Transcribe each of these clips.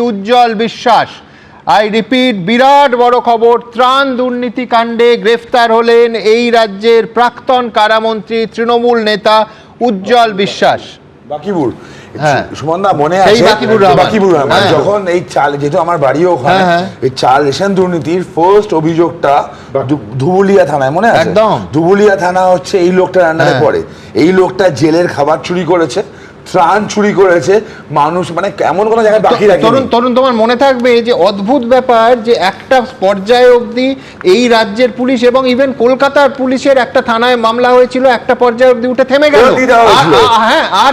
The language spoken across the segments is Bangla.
উজ্জ্বল বিশ্বাস, আই রিপিট, বিরাট বড় খবর, ত্রাণ দুর্নীতি কাণ্ডে গ্রেফতার হলেন এই রাজ্যের প্রাক্তন কারামন্ত্রী তৃণমূল নেতা উজ্জ্বল বিশ্বাস। বাকিবুর, সুমনদা মনে আছে বাকিবুর রহমান যখন এই চাল, যেহেতু আমার বাড়িও ওখানে, এই চাল রেশন দুর্নীতির ফার্স্ট অভিযোগটা ধুবুলিয়া থানায়, মনে আছে? একদম, ধুবুলিয়া থানা হচ্ছে এই লোকটার আন্ডারে পড়ে। এই লোকটা জেলের খাবার চুরি করেছে, ত্রাণ চুরি করেছে, মানুষ মানে কেমন কোনো জায়গায় বাকি রাখে। তরুণ, তোমার মনে থাকবে যে অদ্ভুত ব্যাপার যে একটা পর্যায়ে অবধি এই রাজ্যের পুলিশ এবং ইভেন কলকাতার পুলিশের একটা থানায় মামলা হয়েছিল, একটা পর্যায়ে অবধি উঠে থেমে গেল। হ্যাঁ, আর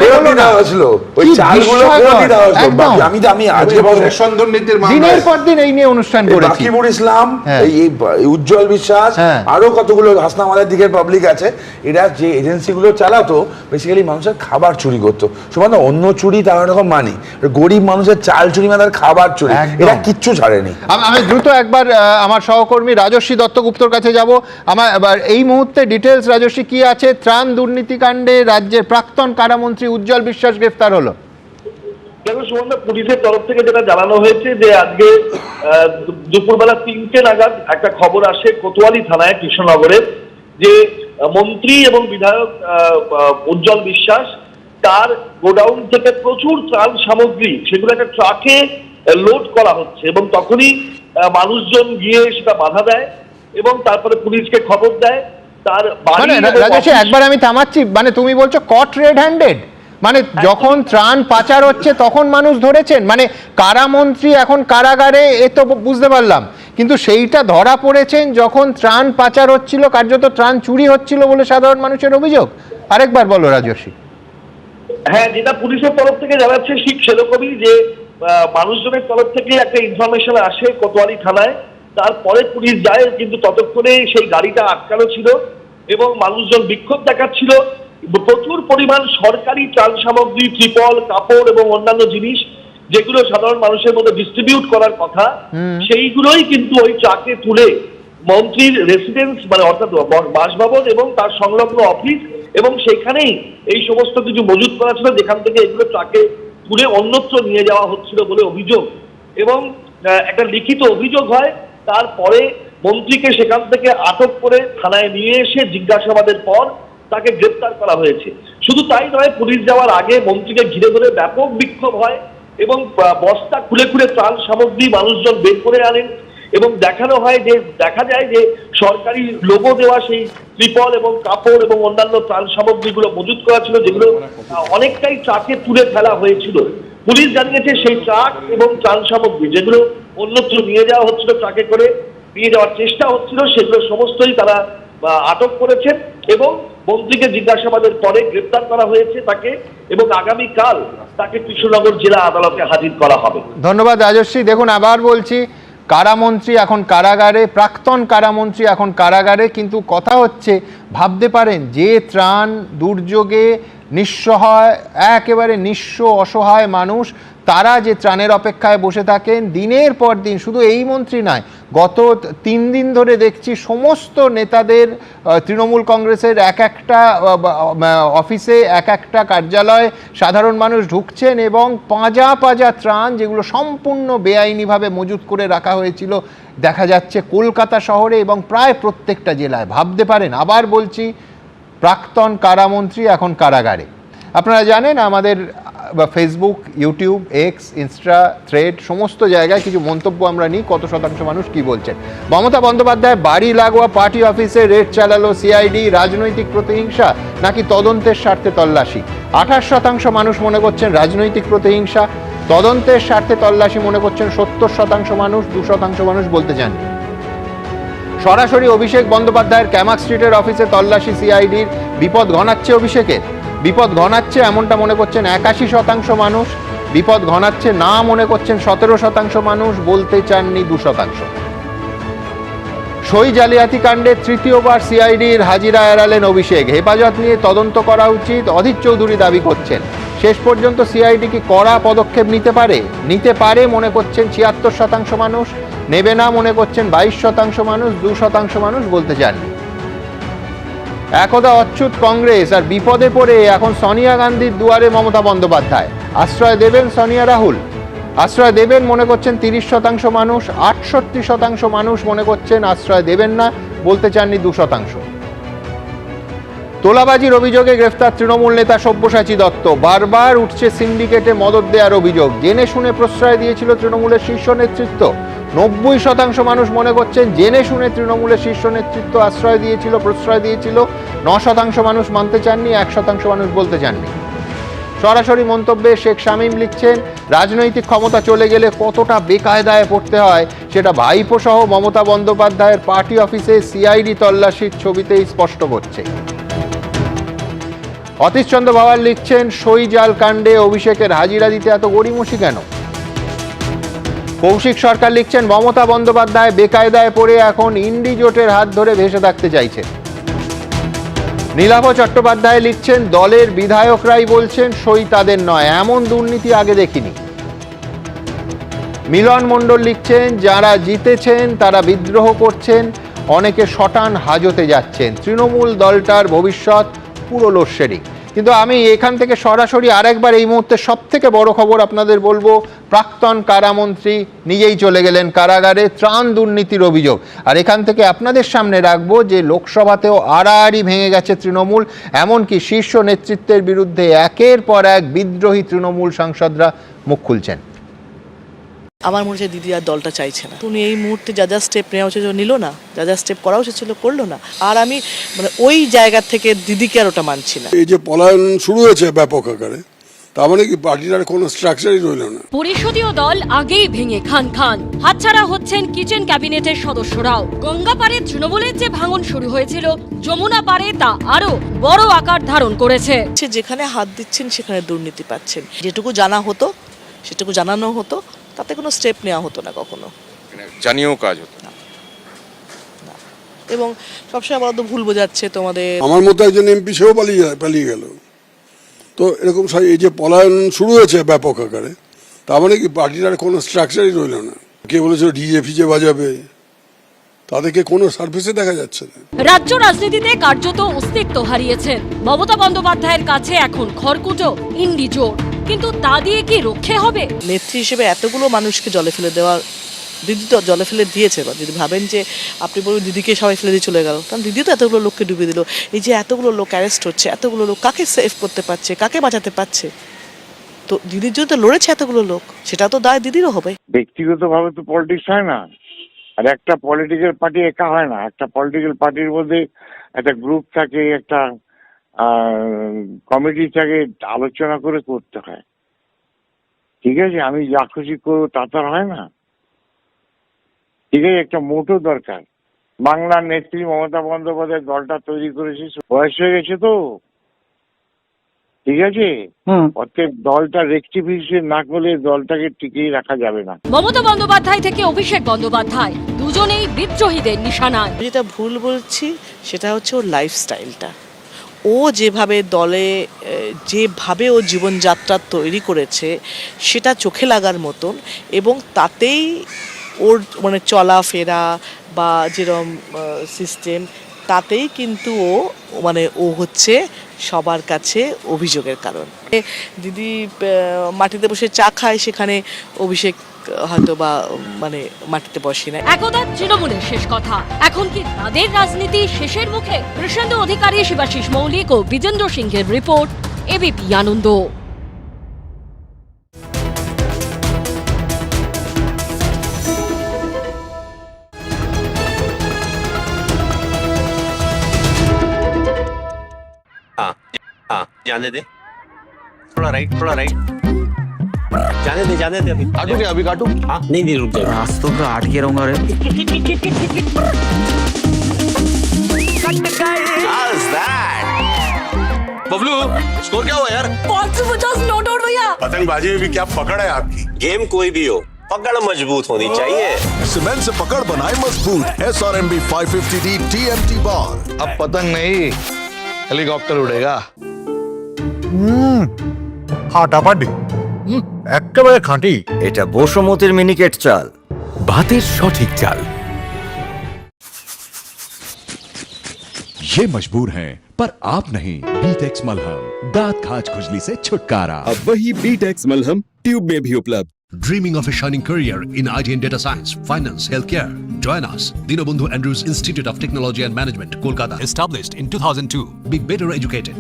দিনের পর দিন এই নিয়ে অনুষ্ঠান করেছি। বাকিবুর ইসলাম, উজ্জ্বল বিশ্বাস, আরো কতগুলো হাসনামাদের দিকের পাবলিক আছে, এরা যে এজেন্সিগুলো চালাতো বেসিক্যালি মানুষের খাবার চুরি করতো। সুমান অন্য চুরি তার রকম মানি, গরিব মানুষের চাল চুরি মানে তার খাবার চুরি, এরা কিচ্ছু ছাড়েনি। আমি দ্রুত একবার আমার সহকর্মী রাজস্বী দত্তগুপ্তর কাছে যাব। আমার এই মুহূর্তে ডিটেলস রাজস্বী কি আছে? ত্রাণ দুর্নীতি কাণ্ডে রাজ্যের প্রাক্তন কারামন্ত্রী উজ্জ্বল বিশ্বাস গ্রেফতার হলো। দেখো সুমন, পুলিশের তরফ থেকে যেটা জানানো হয়েছে যে আজকে দুপুরবেলা 3টে নাগাদ একটা খবর আসে কোতোয়ালি থানায় কৃষ্ণনগরের, যে মন্ত্রী এবং বিধায়ক উজ্জ্বল বিশ্বাস তার গোডাউন থেকে প্রচুর ত্রাণ সামগ্রী সেগুলো একটা ট্রাকে লোড করা হচ্ছে, এবং তখনই মানুষজন গিয়ে সেটা বাধা দেয় এবং তারপরে পুলিশকে খবর দেয়। তার একবার আমি থামাচ্ছি, মানে তুমি বলছো কট রেড হ্যান্ডেড, মানে যখন ত্রাণ পাচার হচ্ছে তখন মানুষ ধরেছেন, মানে কারামন্ত্রী এখন কারাগারে, এ তো বুঝতে পারলাম, কিন্তু সেইটা ধরা পড়েছেন যখন ত্রাণ পাচার হচ্ছিল, কার্যত ত্রাণ চুরি হচ্ছিল বলে সাধারণ মানুষের অভিযোগ। আরেকবার বলো রাজস্বী। হ্যাঁ, যেটা পুলিশের তরফ থেকে জানাচ্ছে ঠিক সেরকমই, যে মানুষজনের তরফ থেকে একটা ইনফরমেশন আসে কোতোয়ালি থানায়, তারপরে পুলিশ যায়, কিন্তু ততক্ষণে সেই গাড়িটা আটকানো ছিল এবং মানুষজন বিক্ষোভ দেখাচ্ছিল। প্রচুর পরিমাণ সরকারি ত্রাণ সামগ্রী, ত্রিপল, কাপড় এবং অন্যান্য জিনিস যেগুলো সাধারণ মানুষের মধ্যে ডিস্ট্রিবিউট করার কথা, সেইগুলোই কিন্তু ওই ট্রাকে তুলে মন্ত্রীর রেসিডেন্স, মানে অর্থাৎ বাসভবন এবং তার সংলগ্ন অফিস, এবং সেখানেই এই সমস্ত কিছু মজুত করা ছিল, যেখান থেকে এগুলো ট্রাকে তুলে অন্যত্র নিয়ে যাওয়া হচ্ছিল বলে অভিযোগ। এবং একটা লিখিত অভিযোগ হয়, তারপরে মন্ত্রীকে সেখান থেকে আটক করে থানায় নিয়ে এসে জিজ্ঞাসাবাদের পর তাকে গ্রেপ্তার করা হয়েছে। শুধু তাই নয়, পুলিশ যাওয়ার আগে মন্ত্রীকে ঘিরে ধরে ব্যাপক বিক্ষোভ হয় এবং বস্তা খুলে খুলে ত্রাণ সামগ্রী মানুষজন বের করে আনেন, এবং দেখানো হয় যে, দেখা যায় যে সরকারি লোগো দেওয়া সেই ত্রিপল এবং কাপড় এবং অন্যান্য ত্রাণ সামগ্রীগুলো মজুত করা ছিল, যেগুলো অনেকটাই ট্রাকে তুলে ফেলা হয়েছিল। পুলিশ জানিয়েছে সেই ট্রাক এবং ত্রাণ সামগ্রী যেগুলো অন্যত্র নিয়ে যাওয়া হচ্ছিল, ট্রাকে করে নিয়ে যাওয়ার চেষ্টা হচ্ছিল, সেগুলো সমস্তই তারা আটক করেছেন এবং মন্ত্রীকে জিজ্ঞাসাবাদের পরে গ্রেপ্তার করা হয়েছে তাকে, এবং আগামীকাল তাকে কৃষ্ণনগর জেলা আদালতে হাজির করা হবে। ধন্যবাদ রাজস্বী। দেখুন, আবার বলছি, কারামন্ত্রী এখন কারাগারে, প্রাক্তন কারামন্ত্রী এখন কারাগারে, কিন্তু কথা হচ্ছে, ভাবতে পারেন যে ত্রাণ দুর্যোগে নিঃসহায়, একেবারে নিঃস্ব অসহায় মানুষ, তারা যে ত্রাণের অপেক্ষায় বসে থাকেন দিনের পর দিন। শুধু এই মন্ত্রী নয়, গত 3 দিন ধরে দেখছি সমস্ত নেতাদের, তৃণমূল কংগ্রেসের এক একটা অফিসে, এক একটা কার্যালয়ে সাধারণ মানুষ ঢুকছেন এবং পাঁজা পাঁজা ত্রাণ, যেগুলো সম্পূর্ণ বেআইনিভাবে মজুত করে রাখা হয়েছিল, দেখা যাচ্ছে কলকাতা শহরে এবং প্রায় প্রত্যেকটা জেলায়। ভাবতে পারেন, আবার বলছি, প্রাক্তন কারামন্ত্রী এখন কারাগারে। আপনারা জানেন আমাদের Facebook, YouTube, x, Insta, thread সমস্ত জায়গায় কিছু মন্তব্য আমরা নিই, কত শতাংশ মানুষ কি বলছেন। মমতা বন্দ্যোপাধ্যায় বাড়ি লাগোয়া পার্টি অফিসে রেড চালালো সিআইডি, রাজনৈতিক প্রতিহিংসা নাকি তদন্তের স্বার্থে তল্লাশি? 28% মানুষ মনে করছেন রাজনৈতিক প্রতিহিংসা, তদন্তের স্বার্থে তল্লাশি মনে করছেন 70% মানুষ, 2% মানুষ বলতে চান সরাসরি অভিষেক বন্দ্যোপাধ্যায়ের ক্যামাক স্ট্রিটের অফিসে তল্লাশি সিআইডির, বিপদ ঘনাচ্ছে অভিষেকের, বিপদ ঘনাচ্ছে এমনটা মনে করছেন 81% মানুষ, বিপদ ঘনাচ্ছে না মনে করছেন 17% মানুষ, বলতে চাননি 2%। সই জালিয়াতি কাণ্ডে তৃতীয়বার সিআইডির হাজিরা এড়ালেন অভিষেক, হেফাজত নিয়ে তদন্ত করা উচিত অধীর চৌধুরী দাবি করছেন। শেষ পর্যন্ত সিআইডি কি কড়া পদক্ষেপ নিতে পারে মনে করছেন 76% মানুষ, নেবে না মনে করছেন 22% মানুষ, 2% মানুষ বলতে চাননি। একদা অচ্যুত কংগ্রেস, আর বিপদে পড়ে এখন সোনিয়া গান্ধীর দুয়ারে মমতা বন্দ্যোপাধ্যায়। আশ্রয় দেবেন সোনিয়া রাহুল? আশ্রয় দেবেন মনে করছেন 30% মানুষ, 68% মানুষ মনে করছেন আশ্রয় দেবেন না, বলতে চাননি 2%। তোলাবাজির অভিযোগে গ্রেফতার তৃণমূল নেতা সব্যসাচী দত্ত। বারবার উঠছে সিন্ডিকেটে মদত দেওয়ার অভিযোগ। জেনে শুনে প্রশ্রয় দিয়েছিল তৃণমূলের শীর্ষ নেতৃত্ব। 90% মানুষ মনে করছেন জেনে শুনে তৃণমূলের শীর্ষ নেতৃত্ব আশ্রয় দিয়েছিল, প্রশ্রয় দিয়েছিল। 9% মানুষ মানতে চাননি, 1% মানুষ বলতে চাননি। সরাসরি মন্তব্যে শেখ শামীম লিখছেন, রাজনৈতিক ক্ষমতা চলে গেলে কতটা বেকায়দায় পড়তে হয় সেটা ভাইপো সহ মমতা বন্দ্যোপাধ্যায়ের পার্টি অফিসে সিআইডি তল্লাশির ছবিতেই স্পষ্ট করছে। অতীশচন্দ্র বাওয়াল লিখছেন, সই জাল কাণ্ডে অভিষেকের হাজিরা দিতে এত গড়িমসি কেন? কৌশিক সরকার লিখছেন, মমতা বন্দ্যোপাধ্যায় বেকায়দায় পড়ে এখন ইন্ডি জোটের হাত ধরে ভেসে থাকতে চাইছেন। নীলাভ চট্টোপাধ্যায় লিখছেন, দলের বিধায়করাই বলছেন সই তাদের নয়, এমন দুর্নীতি আগে দেখিনি। মিলন মণ্ডল লিখছেন, যারা জিতেছেন তারা বিদ্রোহ করছেন, অনেকে শটান হাজতে যাচ্ছেন, তৃণমূল দলটার ভবিষ্যৎ পুরো লোডশেডিং। কিন্তু আমি এখান থেকে সরাসরি আরেকবার এই মুহূর্তে সব থেকে বড় খবর আপনাদের বলবো, প্রাক্তন কারামন্ত্রী নিজেই চলে গেলেন কারাগারে, ত্রাণ দুর্নীতির অভিযোগ। আর এখান থেকে আপনাদের সামনে রাখবো যে লোকসভাতেও আড়াআড়ি ভেঙে গেছে তৃণমূল, এমনকি শীর্ষ নেতৃত্বের বিরুদ্ধে একের পর এক বিদ্রোহী তৃণমূল সাংসদরা মুখ খুলছেন। আমার মনে হচ্ছে দিদি আর দলটা চাইছে না। উনি এই মুহূর্তে যা যা স্টেপ নেওয়া উচিত নিল না, যা যা স্টেপ করা উচিত ছিল করলো না। আর আমি মানে ওই জায়গা থেকে দিদিকে আর ওটা মানছি না। এই যে পলায়ন শুরু হয়েছে ব্যাপক আকারে, তার মানে কি পার্টির আর কোনো স্ট্রাকচারই রইল না। পরিষদীয় দল আগেই ভেঙে খান খান, হাতছাড়া হচ্ছেন কিচেন ক্যাবিনেটের সদস্যরাও। গঙ্গা পারে তৃণমূলের যে ভাঙন শুরু হয়েছিল, যমুনা পারে তা আরো বড় আকার ধারণ করেছে। যেখানে হাত দিচ্ছেন সেখানে দুর্নীতি পাচ্ছেন। যেটুকু জানা হতো সেটুকু জানানো হতো, তাতে কোনো স্টেপ নেওয়া হতো না কখনো, জানিয়েও কাজ হতো না। এবং সবসময় বলা তো ভুল বোঝাচ্ছে তোমাদের। আমার মতো একজন এমপি সেও পালিয়ে গেল। তো এরকম এই যে পলায়ন শুরু হয়েছে ব্যাপক আকারে, তার মানে কি পার্টির আর কোনো স্ট্রাকচারই রইল না। কে বলেছিল ডিজে ফিজে বাজাবে, তাদেরকে কোনো সার্ভিসে দেখা যাচ্ছে না। রাজ্য রাজনীতিতে কার্যত অস্তিত্ব হারিয়েছেন মমতা বন্দ্যোপাধ্যায়ের কাছে এখন খড়কুটো ইন্ডি জোট। কিন্তু তা দিয়ে কি রক্ষে হবে? নেত্রী হিসেবে এতগুলো মানুষকে জলে ফেলে দেওয়া, দিদি তো জলে ফেলে দিয়েছে। বা যদি ভাবেন যে আপনি বলুন দিদিকে সবাই ফেলে দিয়ে চলে গেল, কারণ দিদিও তো এতগুলো লোককে ডুবিয়ে দিল। এই যে এতগুলো লোক অ্যারেস্ট হচ্ছে, এতগুলো লোক কাকে সেভ করতে পারছে, কাকে বাঁচাতে পারছে? তো দিদির জন্য তো লড়েছে এতগুলো লোক, সেটা তো দায় দিদিরও হবে। ব্যক্তিগতভাবে তো পলিটিক্স হয় না, আর একটা পলিটিক্যাল পার্টি একা হয় না। একটা পলিটিক্যাল পার্টির মধ্যে একটা গ্রুপ থাকে, একটা কমিটি থাকে, আলোচনা করে করতে হয়। ঠিক আছে, আমি যা খুশি করবো তা তো হয় না। ঠিক আছে, একটা মোটো দরকার। বাংলার নেত্রী মমতা বন্দ্যোপাধ্যায় দলটা তৈরি করেছে, বয়স হয়ে গেছে তো, ঠিক আছে, অতএব দলটা রেকটিফিকেশন না করলে দলটাকে টিকিয়ে রাখা যাবে না। মমতা বন্দ্যোপাধ্যায় থেকে অভিষেক বন্দ্যোপাধ্যায় দুজনেই বিদ্রোহীদের নিশানায়। যেটা ভুল বলছি সেটা হচ্ছে ওর লাইফস্টাইলটা। ও যেভাবে দলে যেভাবে ও জীবনযাত্রা তৈরি করেছে সেটা চোখে লাগার মতন, এবং তাতেই ওর মানে চলাফেরা বা যেরকম সিস্টেম, তাতেই কিন্তু ও হচ্ছে সবার কাছে অভিযোগের কারণ। দিদি মাটিতে বসে চা খায়, সেখানে অভিষেক হয়তো বা মানে মাটিতে বসে না। একদা তৃণমূলের শেষ কথা, এখন কি তাদের রাজনীতি শেষের মুখে? কৃষ্ণেন্দু অধিকারী, শিবাশিস মৌলিক ও বিজেন্দ্র সিংহের রিপোর্ট, এবিপি আনন্দ। जाने दे, थोड़ा राइट जाने दे अभी काटू क्या? अभी काटू? हाँ नहीं रुक जाओ, आज तो पूरा आट के रहूंगा रे। बबलू स्कोर क्या हुआ यार? 550 नॉट आउट भैया। पतंगबाजी में भी क्या पकड़ है आपकी? गेम कोई भी हो, पकड़ मजबूत होनी चाहिए। सीमेंट से पकड़ बनाए मजबूत। SRMB 550D TMT बार। अब पतंग नहीं, हेलीकॉप्टर उड़ेगा। ফাটাফাটি, একেবারে খাঁটি। এটা বসুমতির মিনিকেট চাল, ভাতের সঠিক চাল। ये मजबूर हैं पर आप नहीं। बीटेक्स मलहम, दांत खाज खुजली से छुटकारा। अब वही बीटेक्स मलहम ट्यूब में भी उपलब्ध। Dreaming of a shining career in IT and data science, finance, healthcare? Join us. Dinobandhu Andrews Institute of Technology and Management, Kolkata. Established in 2002. Be better educated.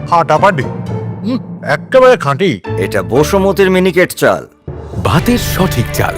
ফাটাফাটি একেবারে খাঁটি এটা বসুমতির মিনিকেট চাল। ভাতের সঠিক চাল।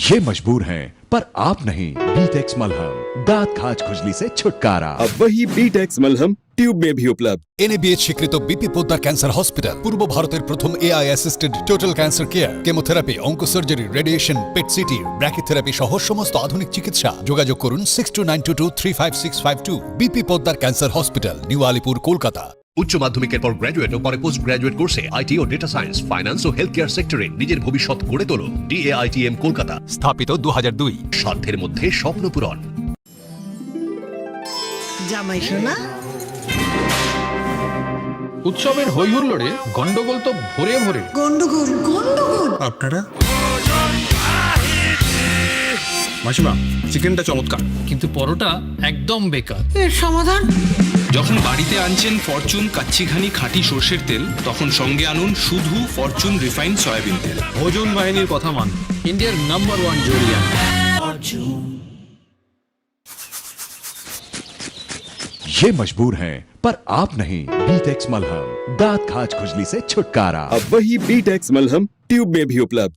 ये मजबूर हैं पर आप नहीं। बीटेक्स मलहम, दांत खाज खुजली से छुटकारा। अब वही बीटेक्स मलहम ट्यूब में भी उपलब्ध। এনএবিএইচ স্বীকৃত বিপি পোদ্দার ক্যান্সার হসপিটাল, পূর্ব ভারতের প্রথম AI assisted total cancer care, chemotherapy, oncosurgery, radiation, PET CT, brachytherapy সহ সমস্ত আধুনিক চিকিৎসা। যোগাযোগ করুন 6292235652। BP Poddar cancer hospital, new Alipur, Kolkata. উচ্চ মাধ্যমিকের পর গ্র্যাজুয়েট ও পরে পোস্ট গ্র্যাজুয়েট কোর্সে আইটি ও ডেটা সায়েন্স, ফাইন্যান্স ও হেলথ কেয়ার সেক্টরে নিজের ভবিষ্যৎ গড়ে তোলো। ডিএআইটিএম কলকাতা, স্থাপিত 2002। সাধ্যের মধ্যে স্বপ্ন পূরণ। জামাই সোনা, উৎসবের হই হুল্লোড়ে গন্ডগোল তো ভরে ভরে। গন্ডগোল গন্ডগোল। আপনারা মাসিমা, চিকেনটা চমৎকার কিন্তু পরোটা একদম বেকার। এর সমাধান? যখন বাড়িতে আনছেন ফরচুন কাচ্চিঘানি খাঁটি সর্ষের তেল, তখন সঙ্গে আনুন শুধু ফরচুন রিফাইন্ড সয়াবিন তেল। ভোজন বাহিনীর কথা মান, ইন্ডিয়ার নাম্বার 1 জোরিয়ান। ये मजबूर हैं पर आप नहीं। बीटेक्स मलहम, दांत खाज खुजली से छुटकारा। अब वही बीटेक्स मलहम ट्यूब में भी उपलब्ध।